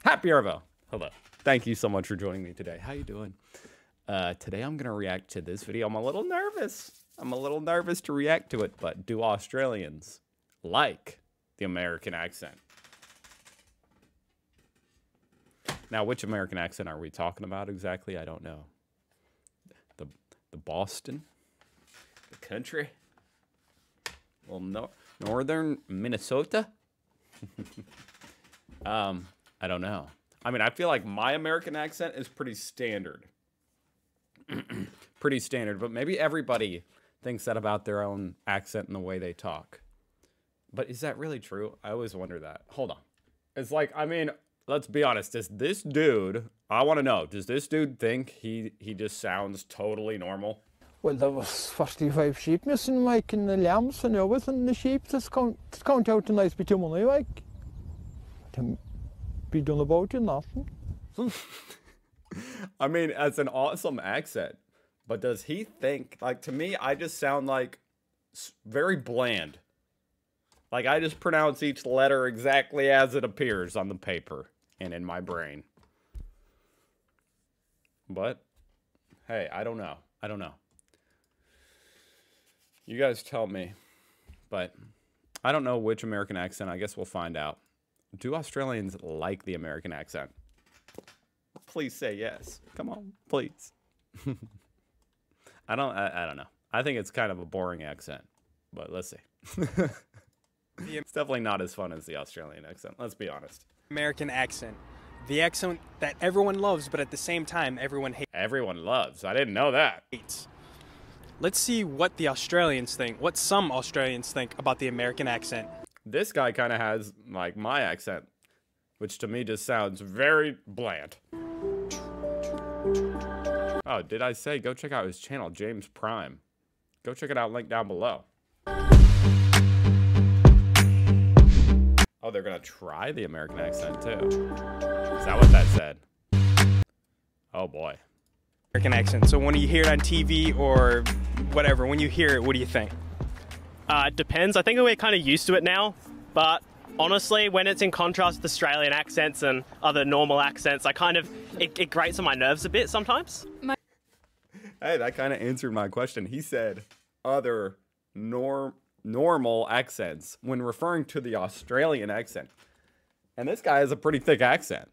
Happy Arvo. Hello. Thank you so much for joining me today. How you doing? Today I'm going to react to this video. I'm a little nervous. I'm a little nervous to react to it, but do Australians like the American accent? Now, which American accent are we talking about exactly? I don't know. The Boston? The country? Well, no, northern Minnesota? I don't know. I mean, I feel like my American accent is pretty standard. Pretty standard, but maybe everybody thinks that about their own accent and the way they talk. But is that really true? I always wonder that. Hold on. It's like, I mean, let's be honest. Does this dude, I want to know, does this dude think he just sounds totally normal? Well, there was 45 sheep missing, like, in the lambs and everything. The sheep just count out a nice bit of money, like. To be done about it, nothing. I mean, it's an awesome accent, but does he think, like, to me, I just sound like very bland. Like, I just pronounce each letter exactly as it appears on the paper and in my brain. But, hey, I don't know. I don't know. You guys tell me. But I don't know which American accent. I guess we'll find out. Do Australians like the American accent? Please say yes. Come on, please. I don't know. I think it's kind of a boring accent, but let's see. It's definitely not as fun as the Australian accent. Let's be honest. American accent. The accent that everyone loves, but at the same time, everyone hates. Everyone loves. I didn't know that. Let's see what the Australians think, what some Australians think about the American accent. This guy kind of has, like, my accent, which to me just sounds very bland. Oh, did I say go check out his channel, James Prime? Go check it out, link down below. Oh, they're gonna try the American accent too. Is that what that said? Oh boy. American accent. So when you hear it on TV or whatever, when you hear it, what do you think? It depends. I think we're kind of used to it now, but honestly, when it's in contrast with Australian accents and other normal accents, it grates on my nerves a bit sometimes. Hey, that kind of answered my question. He said other normal accents when referring to the Australian accent. And this guy has a pretty thick accent.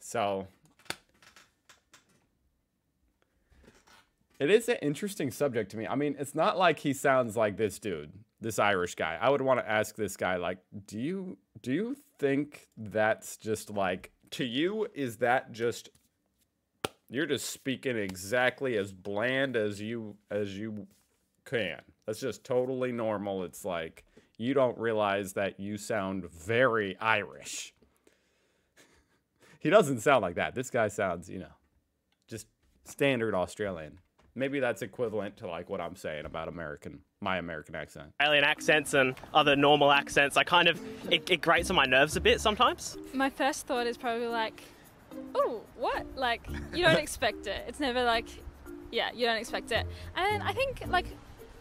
So it is an interesting subject to me. I mean, it's not like he sounds like this dude, this Irish guy. I would want to ask this guy, like, do you think that's just like, to you, is that just, you're just speaking exactly as bland as you can? That's just totally normal. It's like, you don't realize that you sound very Irish. He doesn't sound like that. This guy sounds, you know, just standard Australian. Maybe that's equivalent to, like, what I'm saying about my American accent. Australian accents and other normal accents, it grates on my nerves a bit sometimes. My first thought is probably like, oh, what? Like, you don't expect it. It's never like, yeah, you don't expect it. And I think, like,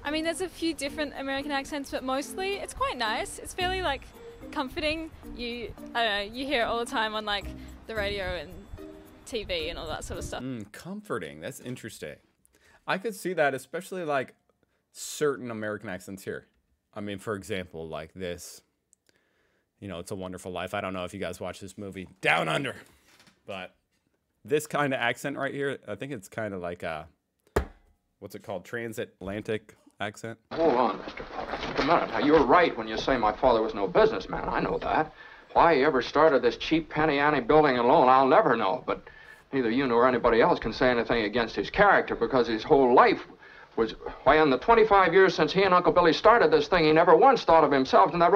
I mean, there's a few different American accents, but mostly it's quite nice. It's fairly, like, comforting. I don't know, you hear it all the time on, like, the radio and TV and all that sort of stuff. Comforting. That's interesting. I could see that, especially, like, certain American accents here. I mean, for example, like this, you know, It's a Wonderful Life. I don't know if you guys watch this movie, Down Under, but this kind of accent right here, I think it's kind of like a, what's it called, transatlantic accent. Hold on, Mr. Potter. Just a minute. Now, you're right when you say my father was no businessman. I know that. Why he ever started this cheap penny-ante building alone, I'll never know, but neither you nor anybody else can say anything against his character because his whole life was, why, in the 25 years since he and Uncle Billy started this thing, he never once thought of himself in that.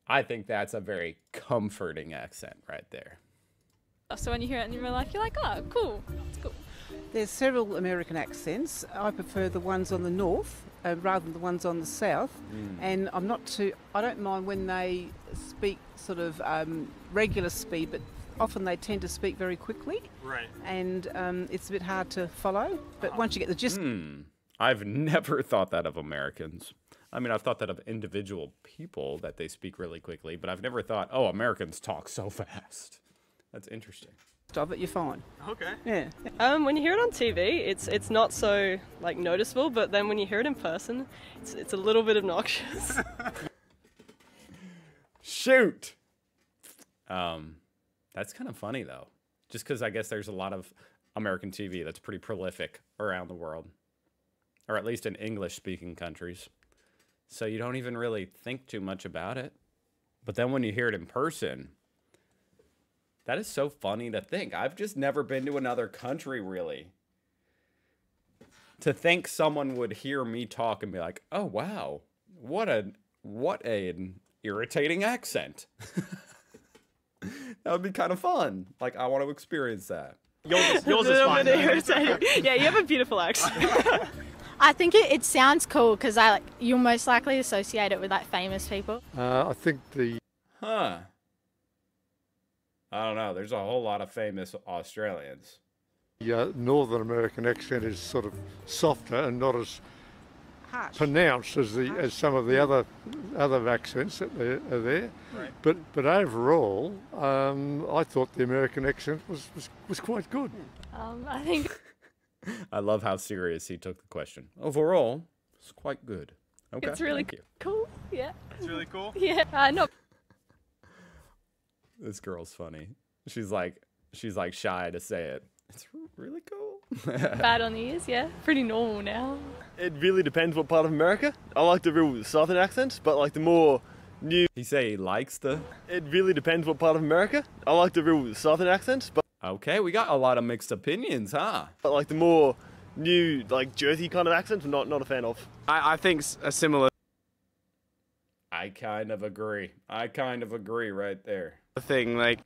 I think that's a very comforting accent right there. So when you hear it in real life, you're like, oh, cool, it's cool. There's several American accents. I prefer the ones on the north rather than the ones on the south. And I don't mind when they speak sort of regular speed, but often they tend to speak very quickly. Right. And it's a bit hard to follow. But once you get the gist. I've never thought that of Americans. I mean, I've thought that of individual people that they speak really quickly, but I've never thought, oh, Americans talk so fast. That's interesting. Of it, you're fine. Okay. Yeah. When you hear it on TV, it's not so like noticeable, but then when you hear it in person, it's a little bit obnoxious. Shoot. That's kind of funny though, just because I guess there's a lot of American TV that's pretty prolific around the world, or at least in English-speaking countries. So you don't even really think too much about it. But then when you hear it in person, that is so funny to think. I've just never been to another country, really. To think someone would hear me talk and be like, "Oh wow, what an irritating accent." That would be kind of fun. Like, I want to experience that. Yours is fine. Yeah, you have a beautiful accent. I think it sounds cool because you'll most likely associate it with like famous people. I think the Huh. I don't know. There's a whole lot of famous Australians. Northern American accent is sort of softer and not as Harsh. pronounced as some of the other accents that are there. Right. But overall, I thought the American accent was quite good. I think I love how serious he took the question. Overall, it's quite good. Okay. It's really thank you. cool. Yeah. It's really cool. Yeah. Not This girl's funny. She's like shy to say it. It's really cool. bad on the ears. Yeah. Pretty normal now. It really depends what part of America. I like the real southern accents, but like the more new... He say he likes the... It really depends what part of America. I like the real southern accents, but... Okay, we got a lot of mixed opinions, huh? But like the more new, like Jersey kind of accents, I'm not a fan of. I think a similar I kind of agree. Right there. thing. Like,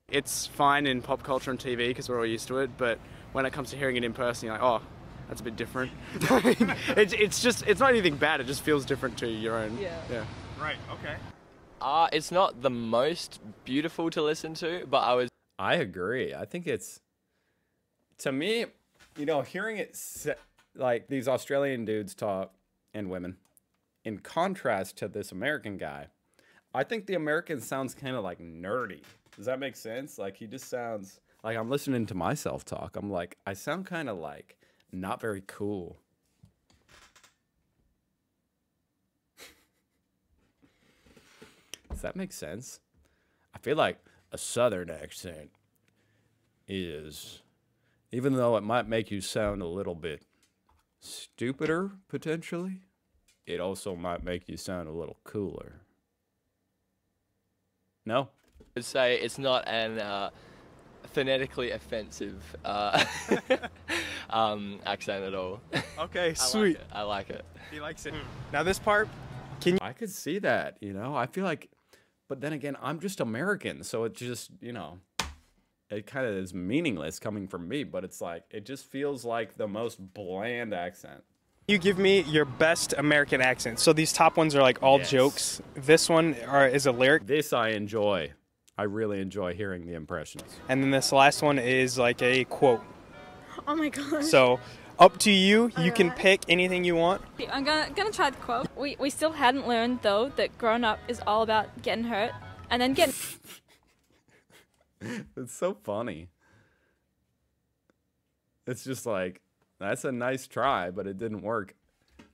it's fine in pop culture and TV because we're all used to it, but when it comes to hearing it in person, you're like, oh, that's a bit different. It's not anything bad. It just feels different to your own. Yeah. Right. Okay. It's not the most beautiful to listen to, but I agree. I think it's, to me, hearing it like these Australian dudes talk and women, in contrast to this American guy, I think the American sounds kind of like nerdy. Does that make sense? Like, he just sounds like, I'm listening to myself talk. I'm like, I sound kind of like not very cool. Does that make sense? I feel like a Southern accent is, even though it might make you sound a little bit stupider, potentially, it also might make you sound a little cooler. No? would say it's not an phonetically offensive accent at all. Okay, sweet. I like it. He likes it. Now this part, I could see that, I feel like, but then again, I'm just American, so it just, it kind of is meaningless coming from me, but it's like, it just feels like the most bland accent. you give me your best American accent. So these top ones are like all jokes. This one is a lyric. This I enjoy. I really enjoy hearing the impressions. And then this last one is like a quote. Oh my god. So up to you. You can pick anything you want. I'm gonna try the quote. We still hadn't learned though that growing up is all about getting hurt and then getting. It's so funny. It's just like, that's a nice try, but it didn't work.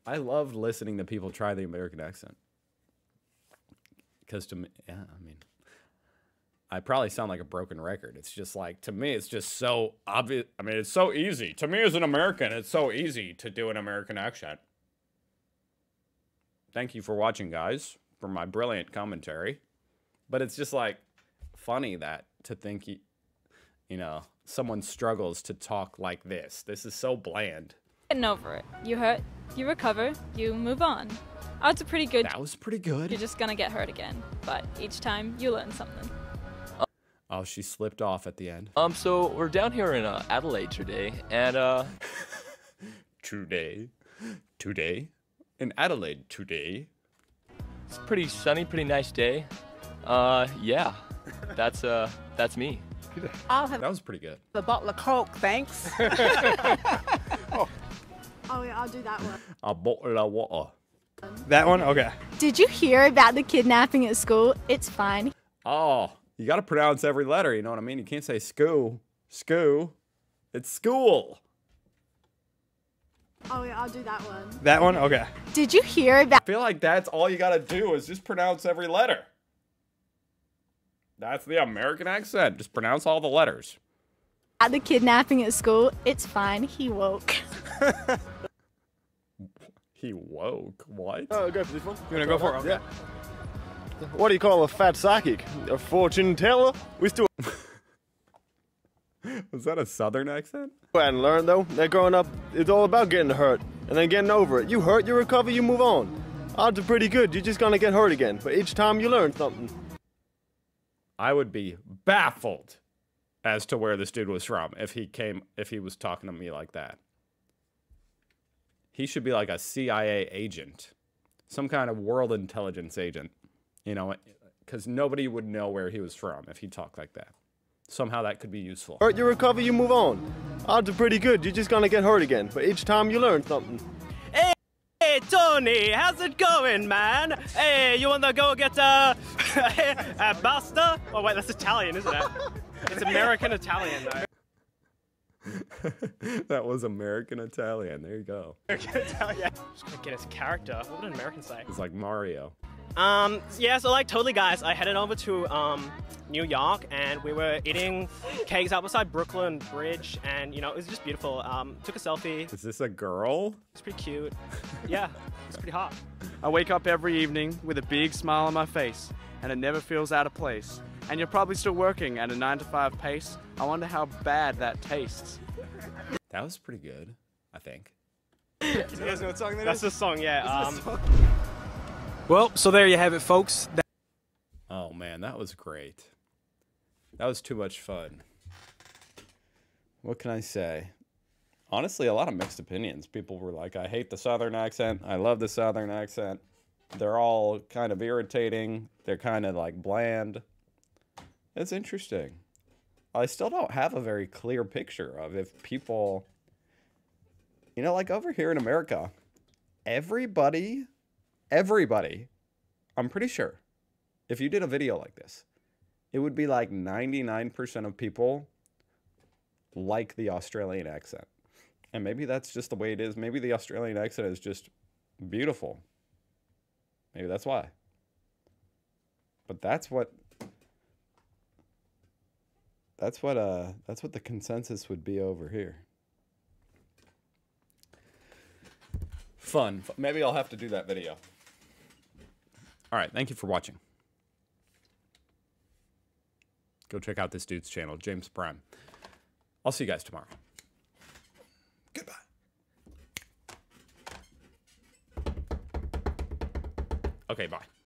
I loved listening to people try the American accent. Because to me, I probably sound like a broken record. It's just like, to me, it's just so obvious. It's so easy. To me as an American, it's so easy to do an American accent. Thank you for watching, guys, for my brilliant commentary. But it's just like funny that to think, someone struggles to talk like this. This is so bland. Getting over it. You hurt, you recover, you move on. Oh, it's a pretty good. That was pretty good. You're just gonna get hurt again, but each time you learn something. Oh, she slipped off at the end. So we're down here in Adelaide today, and Today? In Adelaide today? It's a pretty sunny, pretty nice day. Yeah, that's me. That was pretty good. A bottle of Coke, thanks. Oh yeah, I'll do that one. A bottle of water. That one? Okay. Did you hear about the kidnapping at school? It's fine. Oh, you got to pronounce every letter. You know what I mean? You can't say skoo. Skoo. It's school. Oh, yeah, I'll do that one. That one? Okay. Did you hear about I feel like that's all you got to do is just pronounce every letter. That's the American accent. Just pronounce all the letters. the kidnapping at school? It's fine. He woke. He woke? What? Oh, go for this one. You want to go for it? Okay. Yeah. What do you call a fat psychic? A fortune teller? We still Was that a southern accent? and learn though. That growing up, it's all about getting hurt and then getting over it. You hurt, you recover, you move on. Odds are pretty good. You're just gonna get hurt again, but each time you learn something. I would be baffled as to where this dude was from if he was talking to me like that. He should be like a CIA agent, some kind of world intelligence agent, you know, because nobody would know where he was from if he talked like that. Somehow that could be useful. Hurt, you recover, you move on. Odds are pretty good. You're just gonna get hurt again, but each time you learn something. Hey, Tony, how's it going, man? Hey, you wanna go get a pasta? Oh wait, that's Italian, isn't it? It's American Italian though. That was American Italian. There you go. American Italian. Just gonna get his character. What would an American say? It's like Mario. Yeah, so like totally guys, I headed over to New York and we were eating cakes out beside Brooklyn Bridge and you know, it was just beautiful. Took a selfie. Is this a girl? It's pretty cute. Yeah, it's pretty hot. I wake up every evening with a big smile on my face, and it never feels out of place. And you're probably still working at a 9-to-5 pace. I wonder how bad that tastes. That was pretty good, I think. Do you guys know what song that That's the song, yeah. Well, so there you have it, folks. Oh man, that was great. That was too much fun. What can I say? Honestly, a lot of mixed opinions. People were like, I hate the Southern accent. I love the Southern accent. They're all kind of irritating. They're kind of like bland. It's interesting. I still don't have a very clear picture of if people, you know, like over here in America, everybody, I'm pretty sure, if you did a video like this, it would be like 99% of people like the Australian accent. And maybe that's just the way it is. Maybe the Australian accent is just beautiful. Maybe that's why. But that's what the consensus would be over here. Fun. Maybe I'll have to do that video. All right, thank you for watching. Go check out this dude's channel, James Prime. I'll see you guys tomorrow. Goodbye. Okay, bye.